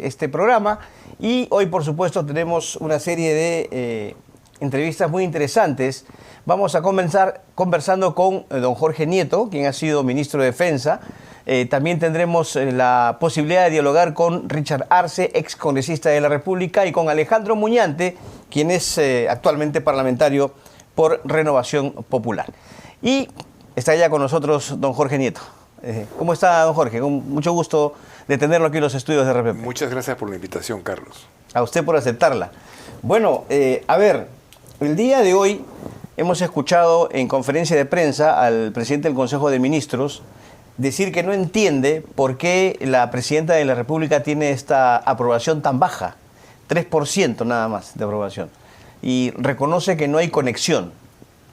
este programa. Y hoy, por supuesto, tenemos una serie de entrevistas muy interesantes. Vamos a comenzar conversando con don Jorge Nieto, quien ha sido ministro de Defensa. También tendremos la posibilidad de dialogar con Richard Arce, ex congresista de la República, y con Alejandro Muñante, quien es actualmente parlamentario por Renovación Popular. Y está ya con nosotros don Jorge Nieto. ¿Cómo está, don Jorge? Con mucho gusto de tenerlo aquí en los estudios de RPP. Muchas gracias por la invitación, Carlos. A usted por aceptarla. Bueno, a ver, el día de hoy hemos escuchado en conferencia de prensa al presidente del Consejo de Ministros decir que no entiende por qué la presidenta de la República tiene esta aprobación tan baja, 3% nada más de aprobación, y reconoce que no hay conexión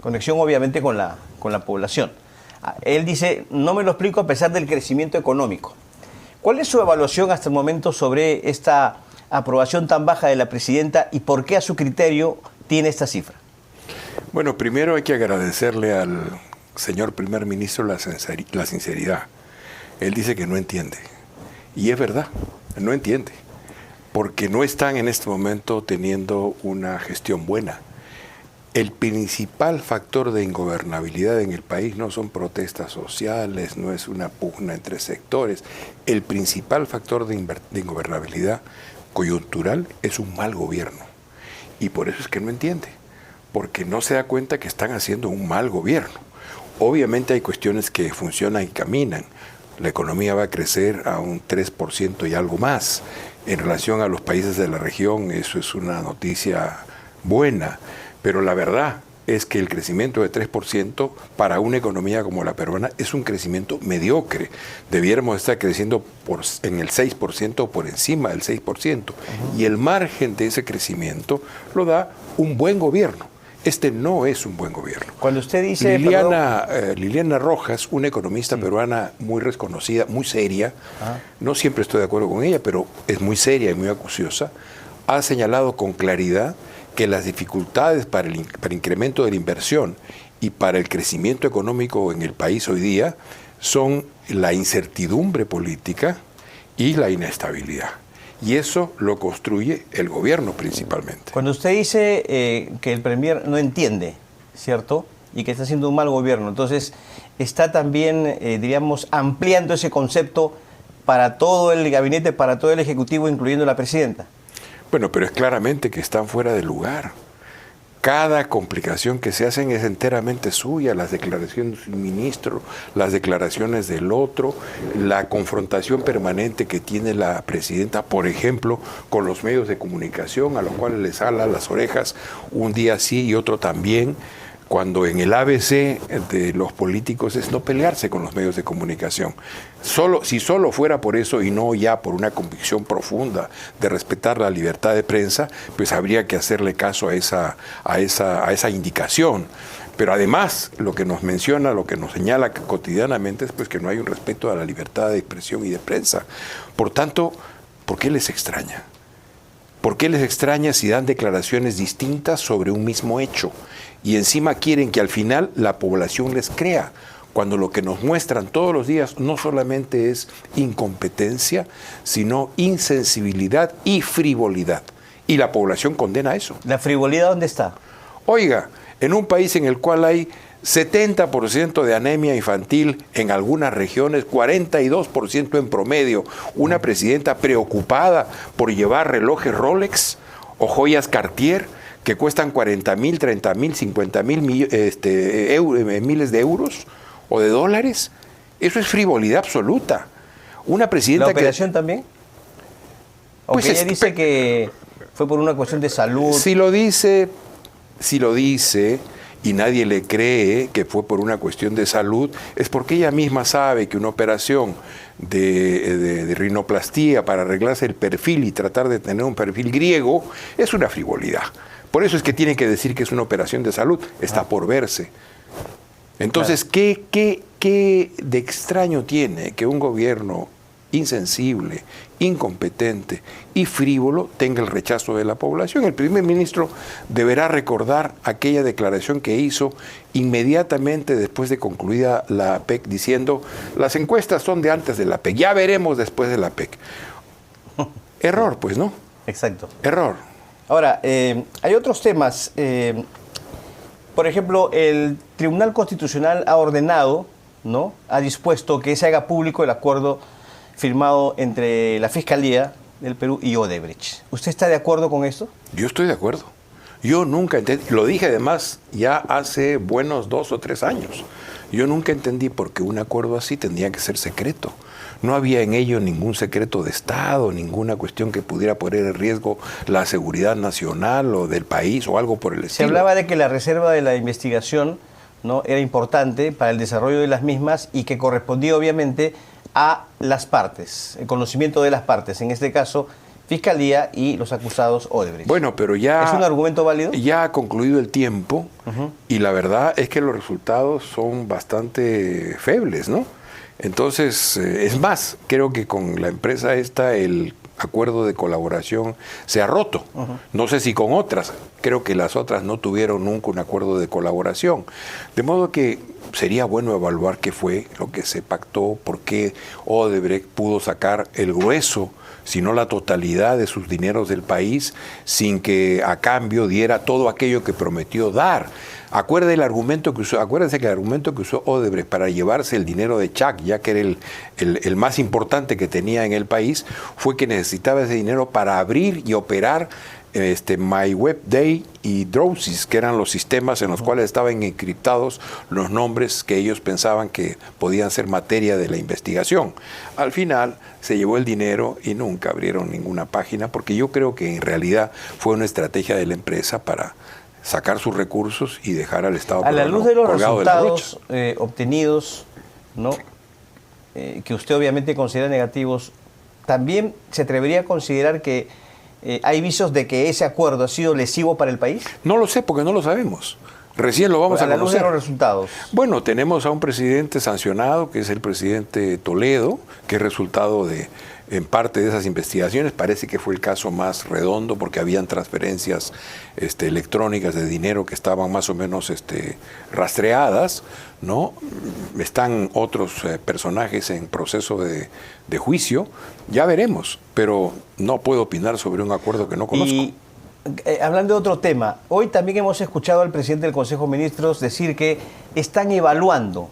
obviamente con la población. Él dice, no me lo explico a pesar del crecimiento económico. ¿Cuál es su evaluación hasta el momento sobre esta aprobación tan baja de la presidenta y por qué a su criterio tiene esta cifra? Bueno, primero hay que agradecerle al señor primer ministro la sinceridad. Él dice que no entiende. Y es verdad, no entiende. Porque no están en este momento teniendo una gestión buena. El principal factor de ingobernabilidad en el país no son protestas sociales, no es una pugna entre sectores. El principal factor de ingobernabilidad coyuntural es un mal gobierno. Y por eso es que no entiende. Porque no se da cuenta que están haciendo un mal gobierno. Obviamente hay cuestiones que funcionan y caminan. La economía va a crecer a un 3% y algo más. En relación a los países de la región, eso es una noticia buena. Pero la verdad es que el crecimiento de 3% para una economía como la peruana es un crecimiento mediocre. Debiéramos estar creciendo en el 6% o por encima del 6%. Y el margen de ese crecimiento lo da un buen gobierno. Este no es un buen gobierno. Cuando usted dice... Liliana Rojas, una economista peruana muy reconocida, muy seria, no siempre estoy de acuerdo con ella, pero es muy seria y muy acuciosa, ha señalado con claridad que las dificultades para el incremento de la inversión y para el crecimiento económico en el país hoy día son la incertidumbre política y la inestabilidad. Y eso lo construye el gobierno principalmente. Cuando usted dice que el premier no entiende, ¿cierto? Y que está haciendo un mal gobierno, entonces está también, diríamos, ampliando ese concepto para todo el gabinete, para todo el Ejecutivo, incluyendo la presidenta. Bueno, pero es claramente que están fuera de lugar. Cada complicación que se hacen es enteramente suya, las declaraciones del ministro, las declaraciones del otro, la confrontación permanente que tiene la presidenta, por ejemplo, con los medios de comunicación, a los cuales les ala las orejas un día sí y otro también, cuando en el ABC de los políticos es no pelearse con los medios de comunicación. Si solo fuera por eso y no ya por una convicción profunda de respetar la libertad de prensa, pues habría que hacerle caso a esa indicación. Pero además, lo que nos menciona, lo que nos señala cotidianamente es pues que no hay un respeto a la libertad de expresión y de prensa. Por tanto, ¿por qué les extraña? ¿Por qué les extraña si dan declaraciones distintas sobre un mismo hecho? Y encima quieren que al final la población les crea, cuando lo que nos muestran todos los días no solamente es incompetencia, sino insensibilidad y frivolidad. Y la población condena eso. ¿La frivolidad dónde está? Oiga, en un país en el cual hay 70% de anemia infantil en algunas regiones, 42% en promedio, una presidenta preocupada por llevar relojes Rolex o joyas Cartier que cuestan 40,000, 30,000, 50,000 miles de euros o de dólares, eso es frivolidad absoluta. Una presidenta ¿La operación también? Pues ella dice que fue por una cuestión de salud. Si lo dice y nadie le cree que fue por una cuestión de salud, es porque ella misma sabe que una operación de rinoplastía para arreglarse el perfil y tratar de tener un perfil griego es una frivolidad. Por eso es que tienen que decir que es una operación de salud, está por verse. Entonces, claro. ¿Qué de extraño tiene que un gobierno insensible, incompetente y frívolo tenga el rechazo de la población? El primer ministro deberá recordar aquella declaración que hizo inmediatamente después de concluida la APEC, diciendo, las encuestas son de antes de la APEC, ya veremos después de la APEC. Error, pues, ¿no? Exacto. Error. Ahora, hay otros temas. Por ejemplo, el Tribunal Constitucional ha ordenado, ¿no? Ha dispuesto que se haga público el acuerdo firmado entre la Fiscalía del Perú y Odebrecht. ¿Usted está de acuerdo con esto? Yo estoy de acuerdo. Yo nunca entendí, lo dije además ya hace buenos 2 o 3 años. Yo nunca entendí por qué un acuerdo así tendría que ser secreto. No había en ello ningún secreto de Estado, ninguna cuestión que pudiera poner en riesgo la seguridad nacional o del país o algo por el estilo. Se hablaba de que la reserva de la investigación, ¿no?, era importante para el desarrollo de las mismas y que correspondía obviamente a las partes, el conocimiento de las partes, en este caso Fiscalía y los acusados Odebrecht. Bueno, pero ya... ¿Es un argumento válido? Ya ha concluido el tiempo y la verdad es que los resultados son bastante febles, ¿no? Entonces, es más, creo que con la empresa esta el acuerdo de colaboración se ha roto. No sé si con otras, creo que las otras no tuvieron nunca un acuerdo de colaboración. De modo que sería bueno evaluar qué fue lo que se pactó, por qué Odebrecht pudo sacar el grueso, si no la totalidad de sus dineros del país, sin que a cambio diera todo aquello que prometió dar. Acuérdense que el argumento que usó Odebrecht para llevarse el dinero de Chuck, ya que era el más importante que tenía en el país, fue que necesitaba ese dinero para abrir y operar MyWebDay y Drowsys, que eran los sistemas en los cuales estaban encriptados los nombres que ellos pensaban que podían ser materia de la investigación. Al final se llevó el dinero y nunca abrieron ninguna página, porque yo creo que en realidad fue una estrategia de la empresa para sacar sus recursos y dejar al Estado a la luz de los resultados de obtenidos, ¿no?, que usted obviamente considera negativos, ¿también se atrevería a considerar que hay visos de que ese acuerdo ha sido lesivo para el país? No lo sé, porque no lo sabemos. Recién lo vamos a conocer. A la luz de los resultados. Bueno, tenemos a un presidente sancionado, que es el presidente Toledo, que es resultado en parte de esas investigaciones. Parece que fue el caso más redondo, porque habían transferencias electrónicas de dinero que estaban más o menos rastreadas, ¿no? Están otros personajes en proceso de juicio. Ya veremos, pero no puedo opinar sobre un acuerdo que no conozco. Y hablando de otro tema, hoy también hemos escuchado al presidente del Consejo de Ministros decir que están evaluando,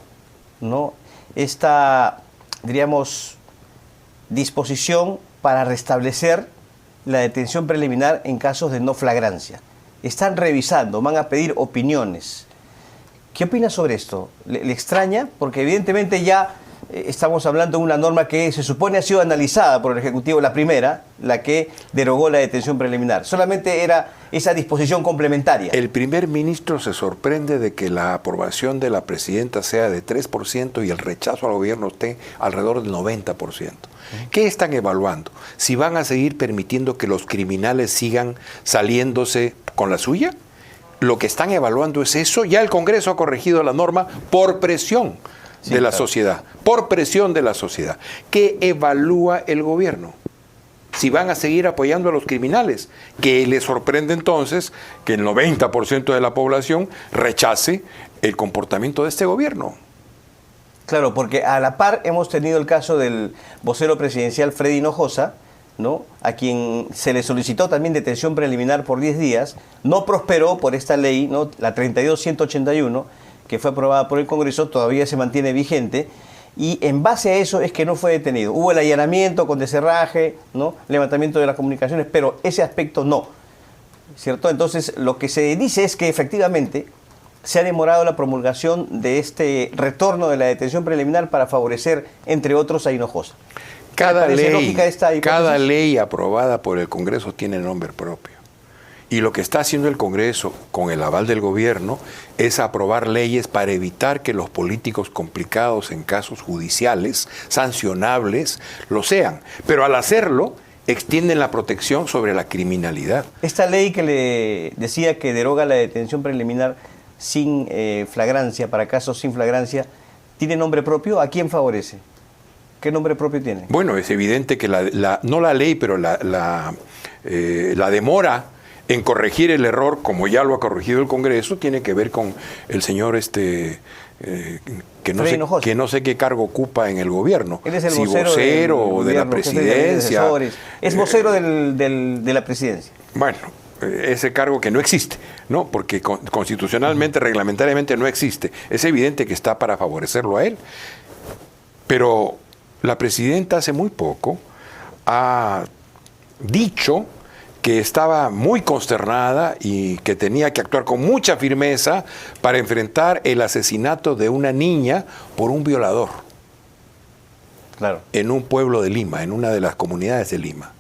¿no?, esta, diríamos, disposición para restablecer la detención preliminar en casos de no flagrancia. Están revisando, van a pedir opiniones. ¿Qué opina sobre esto? ¿Le extraña? Porque evidentemente ya estamos hablando de una norma que se supone ha sido analizada por el Ejecutivo, la primera, la que derogó la detención preliminar. Solamente era esa disposición complementaria. El primer ministro se sorprende de que la aprobación de la presidenta sea de 3% y el rechazo al gobierno esté alrededor del 90%. ¿Qué están evaluando? ¿Si van a seguir permitiendo que los criminales sigan saliéndose con la suya? Lo que están evaluando es eso. Ya el Congreso ha corregido la norma por presión de la sociedad, por presión de la sociedad. ¿Qué evalúa el gobierno? Si van a seguir apoyando a los criminales, que les sorprende entonces que el 90% de la población rechace el comportamiento de este gobierno. Claro, porque a la par hemos tenido el caso del vocero presidencial Freddy Hinojosa, ¿no?, a quien se le solicitó también detención preliminar por 10 días, no prosperó por esta ley, ¿no?, la 32181, que fue aprobada por el Congreso, todavía se mantiene vigente, y en base a eso es que no fue detenido. Hubo el allanamiento con descerraje, ¿no?, levantamiento de las comunicaciones, pero ese aspecto no, ¿cierto? Entonces, lo que se dice es que efectivamente se ha demorado la promulgación de este retorno de la detención preliminar para favorecer, entre otros, a Hinojosa. Cada ley aprobada por el Congreso tiene nombre propio. Y lo que está haciendo el Congreso, con el aval del gobierno, es aprobar leyes para evitar que los políticos complicados en casos judiciales, sancionables, lo sean. Pero al hacerlo, extienden la protección sobre la criminalidad. Esta ley que le decía que deroga la detención preliminar sin flagrancia, para casos sin flagrancia, ¿tiene nombre propio? ¿A quién favorece? ¿Qué nombre propio tiene? Bueno, es evidente que no la ley, pero la demora en corregir el error, como ya lo ha corregido el Congreso, tiene que ver con el señor que no sé qué cargo ocupa en el gobierno. Él es el si vocero o de la presidencia. Es vocero de la presidencia. Bueno, ese cargo que no existe, ¿no? Porque constitucionalmente, reglamentariamente no existe. Es evidente que está para favorecerlo a él. Pero la presidenta hace muy poco ha dicho que estaba muy consternada y que tenía que actuar con mucha firmeza para enfrentar el asesinato de una niña por un violador. Claro. En un pueblo de Lima, en una de las comunidades de Lima.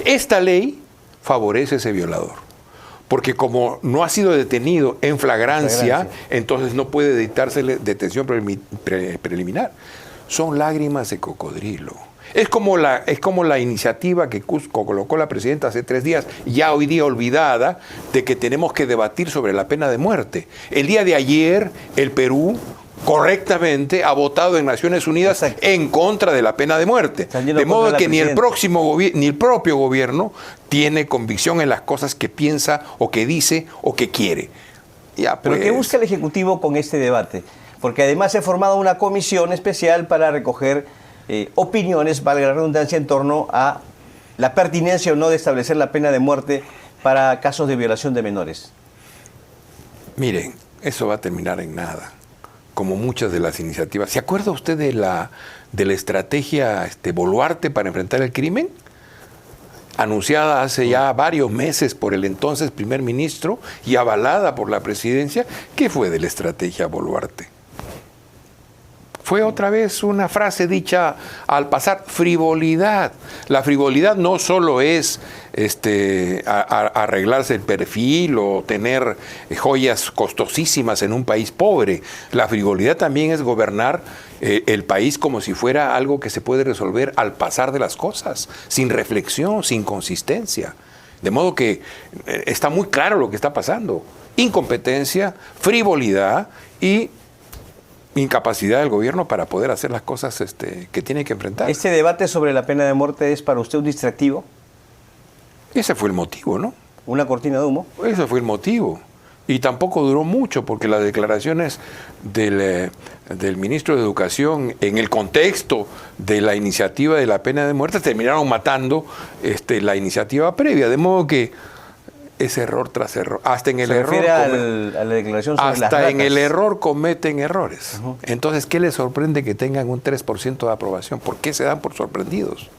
Esta ley favorece a ese violador, porque como no ha sido detenido en flagrancia, entonces no puede dictársele detención preliminar. Son lágrimas de cocodrilo. Es como la iniciativa que colocó la presidenta hace 3 días, ya hoy día olvidada, de que tenemos que debatir sobre la pena de muerte. El día de ayer, el Perú correctamente ha votado en Naciones Unidas en contra de la pena de muerte. De modo que ni el propio gobierno tiene convicción en las cosas que piensa o que dice o que quiere. Ya, ¿Pero qué busca el Ejecutivo con este debate? Porque además se ha formado una comisión especial para recoger opiniones, valga la redundancia, en torno a la pertinencia o no de establecer la pena de muerte para casos de violación de menores. Miren, eso va a terminar en nada, como muchas de las iniciativas. ¿Se acuerda usted de la estrategia Boluarte para enfrentar el crimen? Anunciada hace ya varios meses por el entonces primer ministro y avalada por la presidencia. ¿Qué fue de la estrategia Boluarte? Fue otra vez una frase dicha al pasar, frivolidad. La frivolidad no solo es arreglarse el perfil o tener joyas costosísimas en un país pobre. La frivolidad también es gobernar el país como si fuera algo que se puede resolver al pasar de las cosas, sin reflexión, sin consistencia. De modo que está muy claro lo que está pasando. Incompetencia, frivolidad y incapacidad del gobierno para poder hacer las cosas que tiene que enfrentar. ¿Este debate sobre la pena de muerte es para usted un distractivo? Ese fue el motivo, ¿no? ¿Una cortina de humo? Ese fue el motivo. Y tampoco duró mucho, porque las declaraciones del ministro de Educación en el contexto de la iniciativa de la pena de muerte terminaron matando la iniciativa previa. De modo que es error tras error. Hasta en el error a la declaración sobre hasta las en ratas. el error cometen errores. Entonces, ¿qué les sorprende que tengan un 3% de aprobación? ¿Por qué se dan por sorprendidos?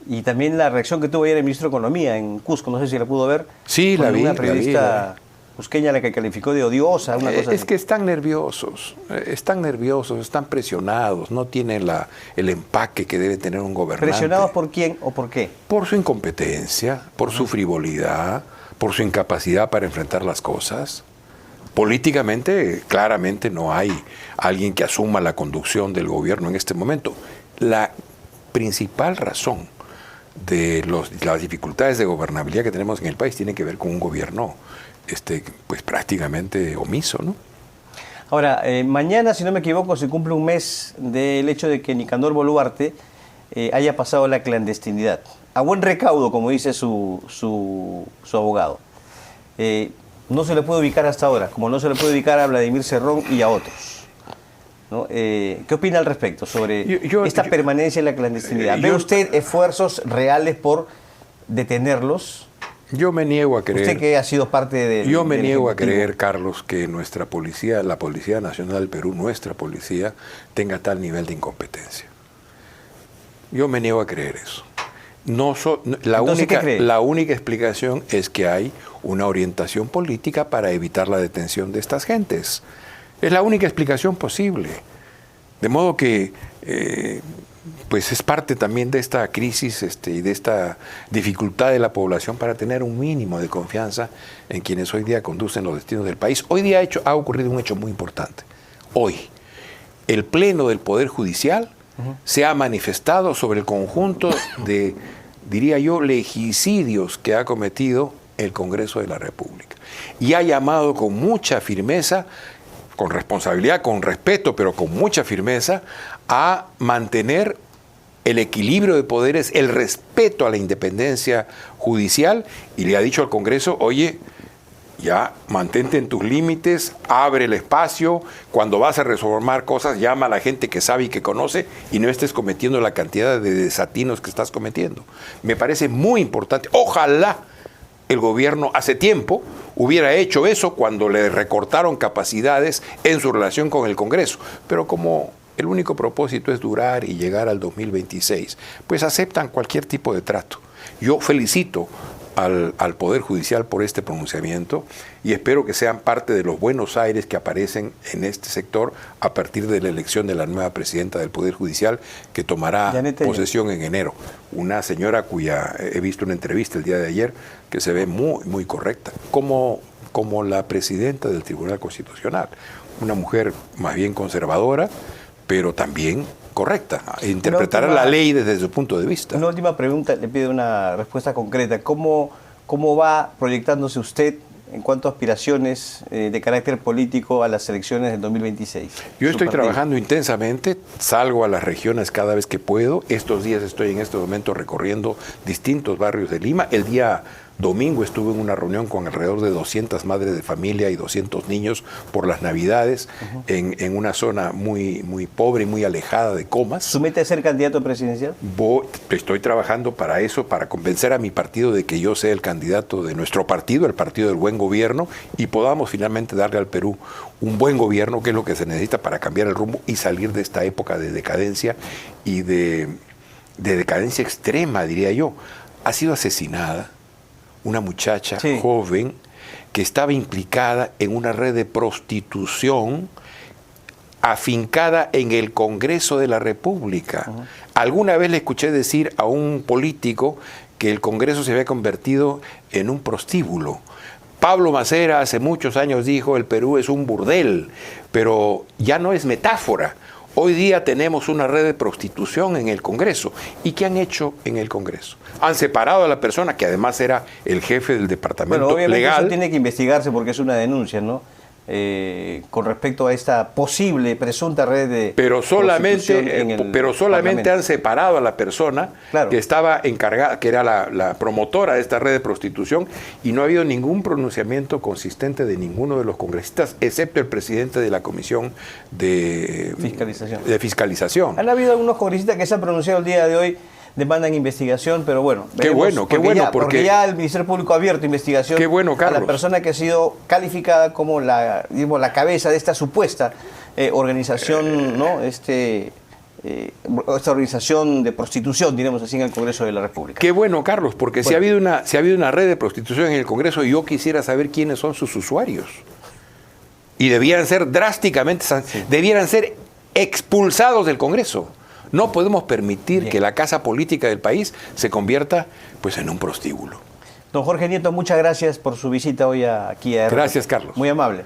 Y también la reacción que tuvo ayer el ministro de Economía en Cusco, no sé si la pudo ver. Sí, la vi. Una periodista cusqueña la que calificó de odiosa, una cosa es así. que están nerviosos, están presionados, no tienen el empaque que debe tener un gobernante. ¿Presionados por quién o por qué? Por su incompetencia, por su frivolidad, por su incapacidad para enfrentar las cosas. Políticamente, claramente no hay alguien que asuma la conducción del gobierno en este momento. La principal razón de las dificultades de gobernabilidad que tenemos en el país tiene que ver con un gobierno pues prácticamente omiso, ¿no? Ahora, mañana, si no me equivoco, se cumple un mes del hecho de que Nicanor Boluarte haya pasado la clandestinidad. A buen recaudo, como dice su abogado. No se le puede ubicar hasta ahora, como no se le puede ubicar a Vladimir Cerrón y a otros, ¿no? ¿Qué opina al respecto sobre esta permanencia en la clandestinidad? ¿Ve usted esfuerzos reales por detenerlos? Yo me niego a creer. Usted que ha sido parte de. Yo me niego a creer, Carlos, que nuestra policía, la Policía Nacional del Perú, nuestra policía, tenga tal nivel de incompetencia. Yo me niego a creer eso. La única explicación es que hay una orientación política para evitar la detención de estas gentes. Es la única explicación posible. De modo que pues es parte también de esta crisis y de esta dificultad de la población para tener un mínimo de confianza en quienes hoy día conducen los destinos del país. Hoy día ha ocurrido un hecho muy importante. Hoy, el Pleno del Poder Judicial se ha manifestado sobre el conjunto de, diría yo, legicidios que ha cometido el Congreso de la República. Y ha llamado con mucha firmeza, con responsabilidad, con respeto, pero con mucha firmeza, a mantener el equilibrio de poderes, el respeto a la independencia judicial, y le ha dicho al Congreso, oye, ya mantente en tus límites, abre el espacio, cuando vas a reformar cosas, llama a la gente que sabe y que conoce y no estés cometiendo la cantidad de desatinos que estás cometiendo. Me parece muy importante. Ojalá el gobierno hace tiempo hubiera hecho eso cuando le recortaron capacidades en su relación con el Congreso, pero como el único propósito es durar y llegar al 2026, pues aceptan cualquier tipo de trato. Yo felicito al Poder Judicial por este pronunciamiento y espero que sean parte de los buenos aires que aparecen en este sector a partir de la elección de la nueva presidenta del Poder Judicial, que tomará posesión en enero. Una señora cuya he visto una entrevista el día de ayer que se ve muy, muy correcta, como la presidenta del Tribunal Constitucional. Una mujer más bien conservadora, pero también correcta, interpretará la ley desde su punto de vista. Una última pregunta, le pido una respuesta concreta. ¿Cómo va proyectándose usted en cuanto a aspiraciones de carácter político a las elecciones del 2026? Yo estoy trabajando intensamente, salgo a las regiones cada vez que puedo. Estos días estoy en este momento recorriendo distintos barrios de Lima. El día domingo estuve en una reunión con alrededor de 200 madres de familia y 200 niños por las Navidades en una zona muy, muy pobre y muy alejada de Comas. ¿Su meta es ser candidato presidencial? Estoy trabajando para eso, para convencer a mi partido de que yo sea el candidato de nuestro partido, el Partido del Buen Gobierno, y podamos finalmente darle al Perú un buen gobierno, que es lo que se necesita para cambiar el rumbo y salir de esta época de decadencia y de decadencia extrema, diría yo. Ha sido asesinada una muchacha joven que estaba implicada en una red de prostitución afincada en el Congreso de la República. Alguna vez le escuché decir a un político que el Congreso se había convertido en un prostíbulo. Pablo Macera hace muchos años dijo, el Perú es un burdel, pero ya no es metáfora. Hoy día tenemos una red de prostitución en el Congreso. ¿Y qué han hecho en el Congreso? Han separado a la persona que además era el jefe del departamento obviamente legal. Eso tiene que investigarse porque es una denuncia, ¿no? Con respecto a esta posible, presunta red de prostitución pero solamente han separado a la persona que estaba encargada, que era la promotora de esta red de prostitución, y no ha habido ningún pronunciamiento consistente de ninguno de los congresistas, excepto el presidente de la Comisión de Fiscalización. Han habido algunos congresistas que se han pronunciado el día de hoy, demandan investigación, pero bueno. Qué bueno, porque ya el Ministerio Público ha abierto investigación a la persona que ha sido calificada como la cabeza de esta supuesta organización, ¿no? Esta organización de prostitución, diremos así, en el Congreso de la República. Qué bueno, Carlos, porque si ha habido una red de prostitución en el Congreso, yo quisiera saber quiénes son sus usuarios. Y debieran ser debieran ser expulsados del Congreso. No podemos permitir que la casa política del país se convierta pues en un prostíbulo. Don Jorge Nieto, muchas gracias por su visita hoy aquí a RPP. Gracias, Carlos. Muy amable.